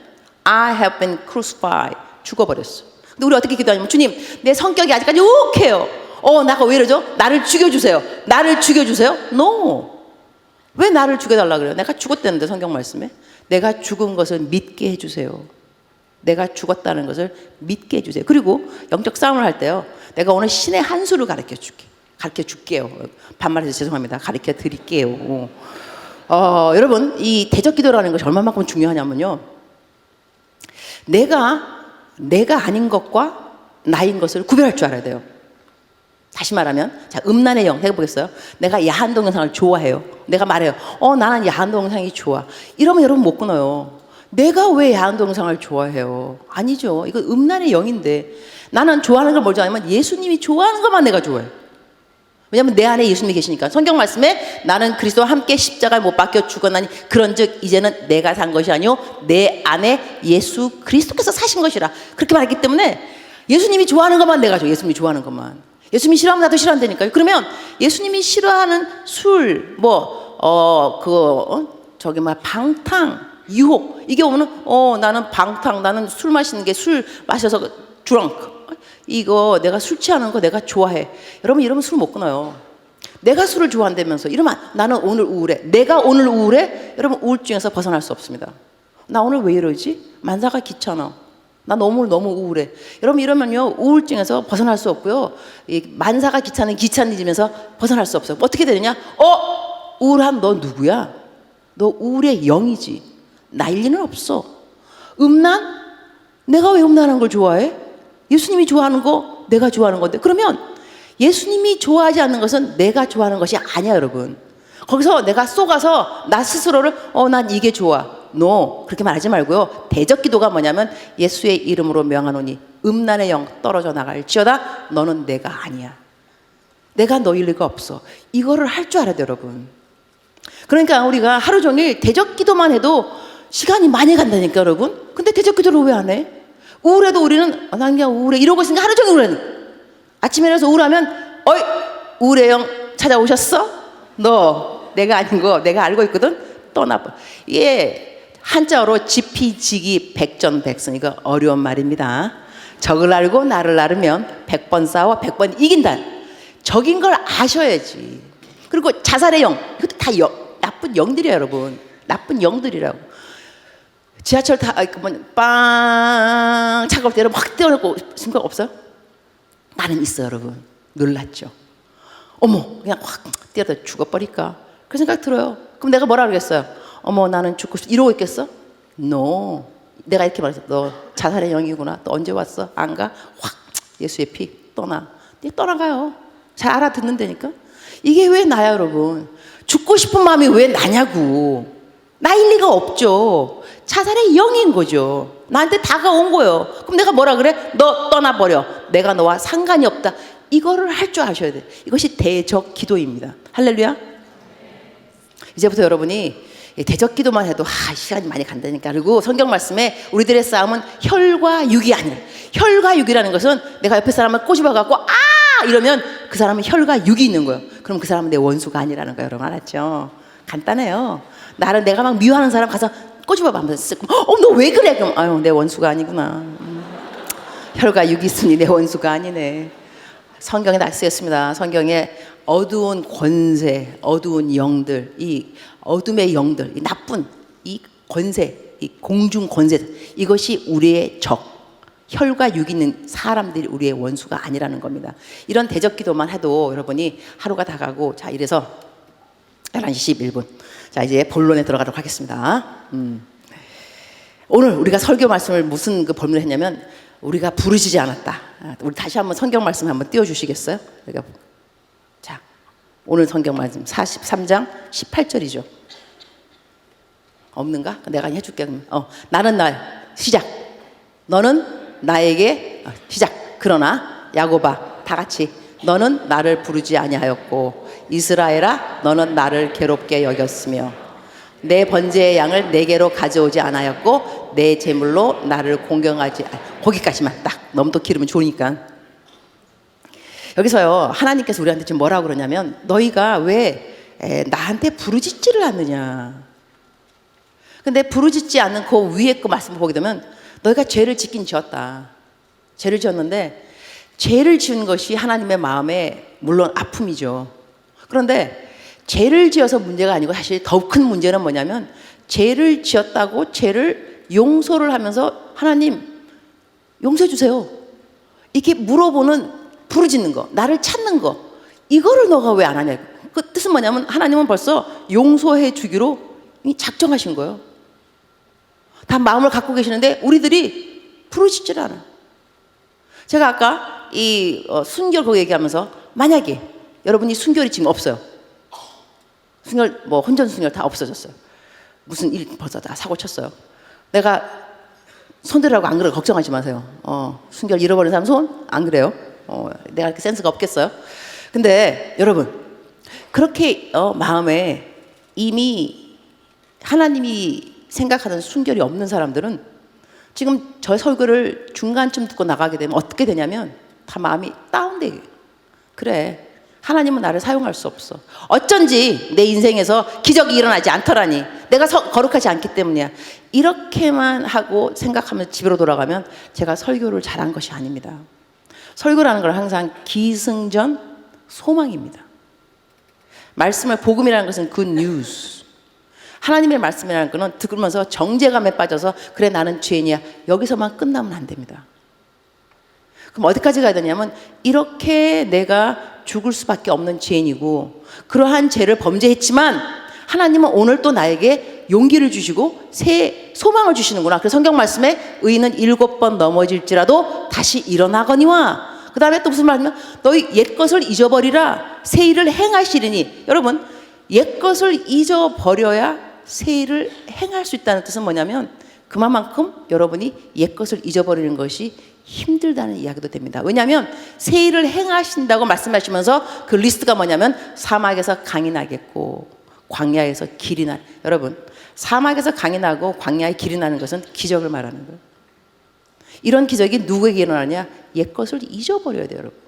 S1: I have been crucified. 죽어버렸어. 근데 우리 어떻게 기도하냐면 주님 내 성격이 아직까지 욕해요. 나가 왜 이러죠? 나를 죽여주세요. 나를 죽여주세요. No. 왜 나를 죽여달라 그래요? 내가 죽었다는데 성경 말씀에. 내가 죽은 것을 믿게 해주세요. 내가 죽었다는 것을 믿게 해주세요. 그리고 영적 싸움을 할 때요, 내가 오늘 신의 한 수를 가르쳐 줄게. 가르쳐 줄게요. 반말해서 죄송합니다. 가르쳐 드릴게요. 여러분 이 대적기도라는 것이 얼마만큼 중요하냐면요, 내가 아닌 것과 나인 것을 구별할 줄 알아야 돼요. 다시 말하면 자, 음란의 영 해보겠어요. 내가 야한 동영상을 좋아해요. 내가 말해요. 나는 야한 동영상이 좋아. 이러면 여러분 못 끊어요. 내가 왜 야한 동영상을 좋아해요? 아니죠. 이거 음란의 영인데 나는 좋아하는 걸 뭘 좋아하냐면 예수님이 좋아하는 것만 내가 좋아해요. 왜냐하면 내 안에 예수님이 계시니까. 성경 말씀에 나는 그리스도와 함께 십자가에 못 박혀 죽었나니 그런즉 이제는 내가 산 것이 아니요 내 안에 예수 그리스도께서 사신 것이라. 그렇게 말했기 때문에 예수님이 좋아하는 것만 내가 좋아. 예수님이 좋아하는 것만. 예수님이 싫어하면 나도 싫어한다니까요. 그러면 예수님이 싫어하는 술, 저기 방탕, 유혹, 이게 오면 나는 방탕, 나는 술 마시는 게 술 마셔서 드렁크. 이거 내가 술 취하는 거 내가 좋아해. 여러분 이러면 술 못 끊어요. 내가 술을 좋아한다면서 이러면 나는 오늘 우울해. 내가 오늘 우울해? 여러분 우울증에서 벗어날 수 없습니다. 나 오늘 왜 이러지? 만사가 귀찮아. 나 너무 우울해. 여러분 이러면요 우울증에서 벗어날 수 없고요, 이 만사가 귀찮은 귀차니즘에서 벗어날 수 없어요. 어떻게 되느냐? 우울한 너 누구야? 너 우울의 영이지. 나일 리는 없어. 음란? 내가 왜 음란한 걸 좋아해? 예수님이 좋아하는 거 내가 좋아하는 건데. 그러면 예수님이 좋아하지 않는 것은 내가 좋아하는 것이 아니야 여러분. 거기서 내가 속아서 나 스스로를 난 이게 좋아. No. 그렇게 말하지 말고요. 대적기도가 뭐냐면 예수의 이름으로 명하노니 음란의 영 떨어져 나갈지어다. 너는 내가 아니야. 내가 너일 리가 없어. 이거를 할 줄 알아야 돼 여러분. 그러니까 우리가 하루 종일 대적기도만 해도 시간이 많이 간다니까 여러분. 근데 대적기도를 왜 안 해? 우울해도 우리는 난 그냥 우울해 이러고 있으니까 하루 종일 우울해. 아침에 일어나서 우울하면 우울의 영 찾아오셨어? 너 내가 아닌 거 내가 알고 있거든. 떠나버. 이게 한자어로 지피지기 백전백승. 이거 어려운 말입니다. 적을 알고 나를 알으면 100번 싸워 100번 이긴다. 적인 걸 아셔야지. 그리고 자살의 영, 이것도 다 나쁜 영들이에요, 여러분. 나쁜 영들이라고. 지하철 빵 차가울 때 여러분 확 뛰어내고 생각 없어요? 나는 있어요, 여러분. 놀랐죠. 어머, 그냥 확 뛰어다 죽어버릴까? 그 생각 들어요. 그럼 내가 뭐라 그러겠어요? 어머, 나는 죽고 싶어. 이러고 있겠어? No. 내가 이렇게 말했어. 너 자살의 영이구나. 너 언제 왔어? 안 가? 확 예수의 피 떠나. 떠나가요. 잘 알아듣는다니까. 이게 왜 나야, 여러분? 죽고 싶은 마음이 왜 나냐고. 나일 리가 없죠. 자살의 영인 거죠. 나한테 다가온 거예요. 그럼 내가 뭐라 그래? 너 떠나버려. 내가 너와 상관이 없다. 이거를 할 줄 아셔야 돼. 이것이 대적 기도입니다. 할렐루야. 이제부터 여러분이 대적 기도만 해도 시간이 많이 간다니까. 그리고 성경 말씀에 우리들의 싸움은 혈과 육이 아니라, 혈과 육이라는 것은 내가 옆에 사람을 꼬집어 갖고 이러면 그 사람은 혈과 육이 있는 거예요. 그럼 그 사람은 내 원수가 아니라는 거예요. 여러분 알았죠? 간단해요. 내가 막 미워하는 사람 가서 꼬집어 한번 쓰고, 너 왜 그래? 그럼 아유, 내 원수가 아니구나. 혈과 육이 있으니 내 원수가 아니네. 성경에 다 쓰였습니다. 성경에 어두운 권세, 어두운 영들, 이 어둠의 영들, 이 나쁜 이 권세, 이 공중 권세, 이것이 우리의 적, 혈과 육 있는 사람들이 우리의 원수가 아니라는 겁니다. 이런 대적 기도만 해도 여러분이 하루가 다 가고, 자, 이래서 11시 11분. 자, 이제 본론에 들어가도록 하겠습니다. 오늘 우리가 설교 말씀을 무슨 본문을 했냐면, 우리가 부르짖지 않았다. 우리 다시 한번 성경 말씀 한번 띄워주시겠어요? 자, 오늘 성경 말씀 43장 18절이죠. 없는가? 내가 해줄게. 나는 시작. 너는 나에게 시작. 그러나 야곱아, 다 같이 너는 나를 부르지 아니하였고 이스라엘아, 너는 나를 괴롭게 여겼으며 내 번제의 양을 내게로 가져오지 않았고 내 제물로 나를 공경하지. 거기까지만 딱. 너무 또 기르면 좋으니까. 여기서요, 하나님께서 우리한테 지금 뭐라고 그러냐면, 너희가 왜 나한테 부르짖지를 않느냐. 근데 부르짖지 않는 그 위에 그 말씀을 보게 되면, 너희가 죄를 짓긴 지었다. 죄를 지었는데, 죄를 지은 것이 하나님의 마음에 물론 아픔이죠. 그런데 죄를 지어서 문제가 아니고 사실 더 큰 문제는 뭐냐면, 죄를 지었다고 죄를 용서를 하면서 하나님 용서해 주세요, 이렇게 물어보는, 부르짖는 거, 나를 찾는 거, 이거를 너가 왜 안 하냐. 그 뜻은 뭐냐면 하나님은 벌써 용서해 주기로 작정하신 거예요. 다 마음을 갖고 계시는데 우리들이 부르짖질 않아. 제가 아까 이 순결 그거 얘기하면서, 만약에 여러분이 순결이 지금 없어요. 순결 뭐 혼전 순결 다 없어졌어요. 무슨 일 벌써 다 사고 쳤어요. 내가 손들라고 안 그래요. 걱정하지 마세요. 순결 잃어버린 사람 손 안 그래요. 내가 이렇게 센스가 없겠어요. 근데 여러분, 그렇게 마음에 이미 하나님이 생각하는 순결이 없는 사람들은 지금 저 설교를 중간쯤 듣고 나가게 되면 어떻게 되냐면 다 마음이 다운돼요. 그래, 하나님은 나를 사용할 수 없어. 어쩐지 내 인생에서 기적이 일어나지 않더라니. 내가 거룩하지 않기 때문이야. 이렇게만 하고 생각하면서 집으로 돌아가면 제가 설교를 잘한 것이 아닙니다. 설교라는 건 항상 기승전 소망입니다. 말씀을, 복음이라는 것은 good news. 하나님의 말씀이라는 것은 들으면서 정죄감에 빠져서 그래 나는 죄인이야, 여기서만 끝나면 안 됩니다. 그럼 어디까지 가야 되냐면, 이렇게 내가 죽을 수밖에 없는 죄인이고 그러한 죄를 범죄했지만 하나님은 오늘 또 나에게 용기를 주시고 새 소망을 주시는구나. 그래서 성경 말씀에 의인은 7번 넘어질지라도 다시 일어나거니와, 그 다음에 또 무슨 말이냐면 너희 옛것을 잊어버리라 새 일을 행하시리니. 여러분, 옛것을 잊어버려야 새 일을 행할 수 있다는 뜻은 뭐냐면, 그만큼 여러분이 옛것을 잊어버리는 것이 힘들다는 이야기도 됩니다. 왜냐하면 새 일을 행하신다고 말씀하시면서 그 리스트가 뭐냐면, 사막에서 강이 나겠고 광야에서 길이 나. 여러분, 사막에서 강이 나고 광야에 길이 나는 것은 기적을 말하는 거예요. 이런 기적이 누구에게 일어나냐? 옛것을 잊어버려야 돼요, 여러분.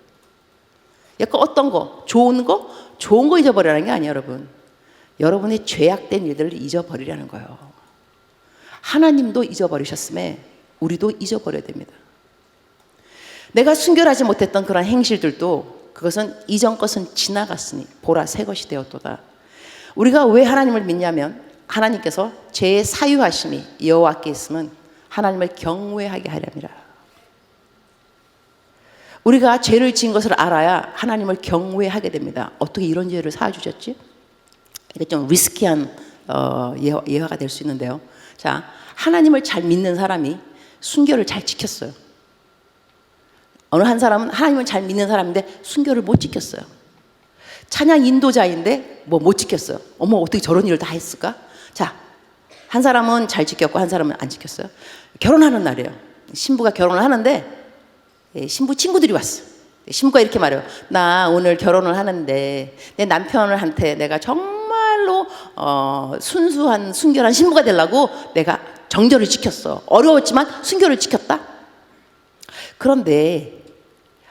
S1: 옛것 어떤 거? 좋은 거? 좋은 거 잊어버리라는 게 아니에요, 여러분. 여러분의 죄악된 일들을 잊어버리라는 거예요. 하나님도 잊어버리셨음에 우리도 잊어버려야 됩니다. 내가 순결하지 못했던 그런 행실들도 그것은 이전 것은 지나갔으니 보라 새 것이 되었도다. 우리가 왜 하나님을 믿냐면 하나님께서 죄의 사유하심이 여호와께 있으면 하나님을 경외하게 하렵니다. 우리가 죄를 지은 것을 알아야 하나님을 경외하게 됩니다. 어떻게 이런 죄를 사주셨지? 이게 좀 리스키한 예화가 될 수 있는데요. 자, 하나님을 잘 믿는 사람이 순결을 잘 지켰어요. 어느 한 사람은 하나님을 잘 믿는 사람인데 순결을 못 지켰어요. 찬양 인도자인데 못 지켰어요. 어머, 어떻게 저런 일을 다 했을까? 자, 한 사람은 잘 지켰고 한 사람은 안 지켰어요. 결혼하는 날이에요. 신부가 결혼을 하는데 신부 친구들이 왔어. 신부가 이렇게 말해요. 나 오늘 결혼을 하는데 내 남편한테 내가 정말로 순수한 순결한 신부가 되려고 내가 정절을 지켰어. 어려웠지만 순결을 지켰다. 그런데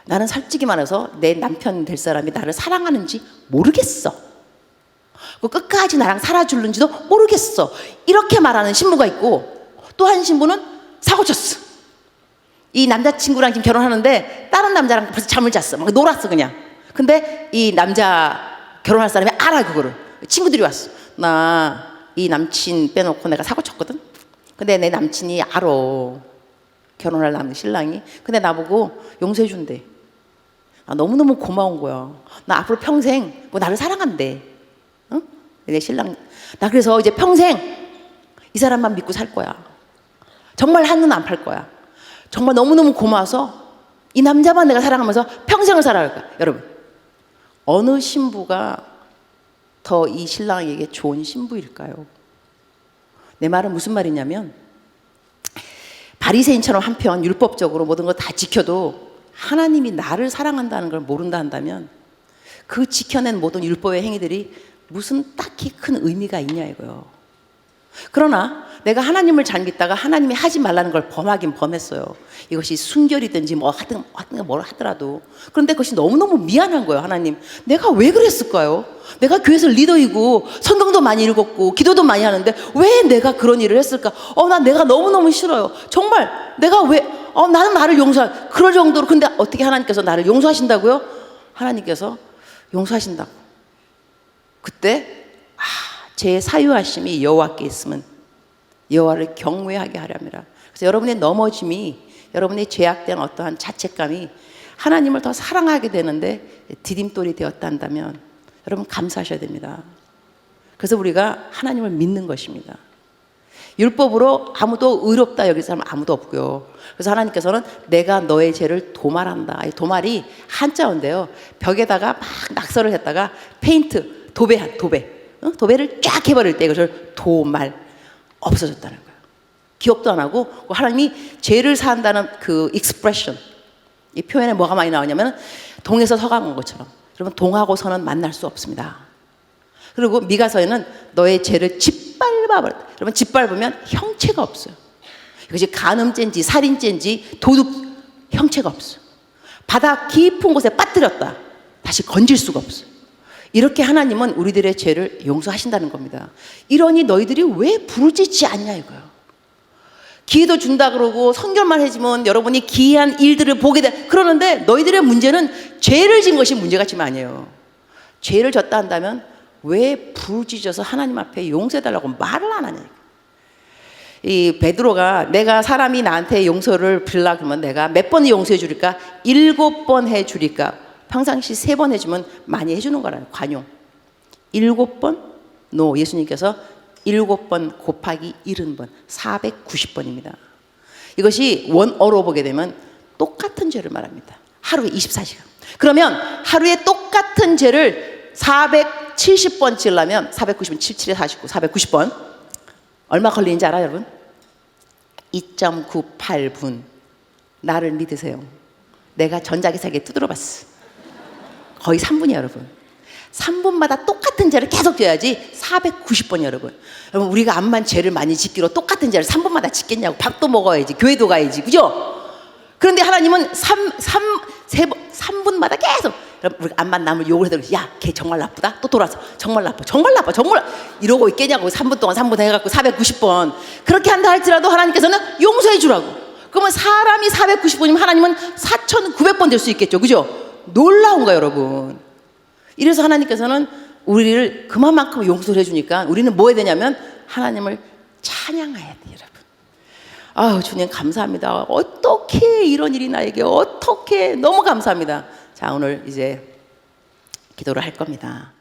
S1: 나는 솔직히 말해서 내 남편 될 사람이 나를 사랑하는지 모르겠어. 끝까지 나랑 살아줄는지도 모르겠어. 이렇게 말하는 신부가 있고, 또 한 신부는 사고쳤어. 이 남자친구랑 지금 결혼하는데 다른 남자랑 벌써 잠을 잤어. 막 놀았어 그냥. 근데 이 남자 결혼할 사람이 알아 그거를. 친구들이 왔어. 나 이 남친 빼놓고 내가 사고쳤거든. 근데 내 남친이 알아. 결혼할 남 신랑이. 근데 나보고 용서해 준대. 너무너무 고마운 거야. 나 앞으로 평생 나를 사랑한대. 응? 내 신랑. 나 그래서 이제 평생 이 사람만 믿고 살 거야. 정말 한눈 안 팔 거야. 정말 너무너무 고마워서 이 남자만 내가 사랑하면서 평생을 살아갈 거야. 여러분, 어느 신부가 더 이 신랑에게 좋은 신부일까요? 내 말은 무슨 말이냐면, 바리새인처럼 한편 율법적으로 모든 거 다 지켜도 하나님이 나를 사랑한다는 걸 모른다 한다면 그 지켜낸 모든 율법의 행위들이 무슨 딱히 큰 의미가 있냐 이거요. 그러나 내가 하나님을 잘 믿다가 하나님이 하지 말라는 걸 범하긴 범했어요. 이것이 순결이든지 하든 뭘 하더라도. 그런데 그것이 너무너무 미안한 거예요. 하나님, 내가 왜 그랬을까요? 내가 교회에서 리더이고 성경도 많이 읽었고 기도도 많이 하는데 왜 내가 그런 일을 했을까? 내가 너무너무 싫어요. 정말 내가 왜 나는 나를 용서할 그럴 정도로. 근데 어떻게 하나님께서 나를 용서하신다고요? 하나님께서 용서하신다고. 그때 제 사유하심이 여호와께 있으면 여호와를 경외하게 하렵니다. 그래서 여러분의 넘어짐이, 여러분의 죄악된 어떠한 자책감이 하나님을 더 사랑하게 되는데 디딤돌이 되었다 한다면 여러분 감사하셔야 됩니다. 그래서 우리가 하나님을 믿는 것입니다. 율법으로 아무도 의롭다 여길 사람 아무도 없고요. 그래서 하나님께서는 내가 너의 죄를 도말한다. 이 도말이 한자어인데요. 벽에다가 막 낙서를 했다가 페인트, 도배를 쫙 해버릴 때 그것을 도말, 없어졌다는 거예요. 기억도 안 하고 하나님이 죄를 사한다는 그 익스프레션, 이 표현에 뭐가 많이 나오냐면 동에서 서가 온 것처럼. 여러분, 동하고 서는 만날 수 없습니다. 그리고 미가서에는 너의 죄를 짓밟아버려. 여러분, 짓밟으면 형체가 없어요. 이것이 간음죄인지 살인죄인지 도둑, 형체가 없어요. 바다 깊은 곳에 빠뜨렸다. 다시 건질 수가 없어요. 이렇게 하나님은 우리들의 죄를 용서하신다는 겁니다. 이러니 너희들이 왜 부르짖지 않냐 이거예요. 기회도 준다 그러고 선결만 해주면 여러분이 기이한 일들을 보게 돼. 그러는데 너희들의 문제는 죄를 진 것이 문제가 지금 아니에요. 죄를 졌다 한다면 왜 부르짖어서 하나님 앞에 용서해달라고 말을 안 하냐. 이 베드로가 내가 사람이 나한테 용서를 빌라 그러면 내가 몇 번 용서해 줄까? 7번 해 줄까? 평상시 3번 해주면 많이 해주는 거라요. 관용. 7번? 예수님께서 7번 곱하기 70번 490번입니다. 이것이 원어로 보게 되면 똑같은 죄를 말합니다. 하루에 24시간. 그러면 하루에 똑같은 죄를 470번 지으려면 490은 77에 49, 490번 얼마 걸리는지 알아요, 여러분? 2.98분. 나를 믿으세요. 내가 전자기사기에 두드려봤어. 거의 3분이에요, 여러분. 3분마다 똑같은 죄를 계속 져야지 490번 여러분. 여러분, 우리가 암만 죄를 많이 짓기로 똑같은 죄를 3분마다 짓겠냐고. 밥도 먹어야지, 교회도 가야지, 그죠? 그런데 하나님은 3분마다 계속. 그럼 우리가 안 만나면 욕을 해도 야, 걔 정말 나쁘다. 또 돌아서 정말 나빠, 정말 나빠, 정말 이러고 있겠냐고 3분 동안 3분 해갖고 490번 그렇게 한다 할지라도 하나님께서는 용서해 주라고. 그러면 사람이 490번이면 하나님은 4,900번 될 수 있겠죠, 그죠? 놀라운 거예요, 여러분. 이래서 하나님께서는 우리를 그만큼 용서를 해주니까 우리는 뭐 해야 되냐면 하나님을 찬양해야 돼요, 여러분. 아유, 주님 감사합니다. 어떻게 이런 일이 나에게 어떻게 너무 감사합니다. 자, 오늘 이제 기도를 할 겁니다.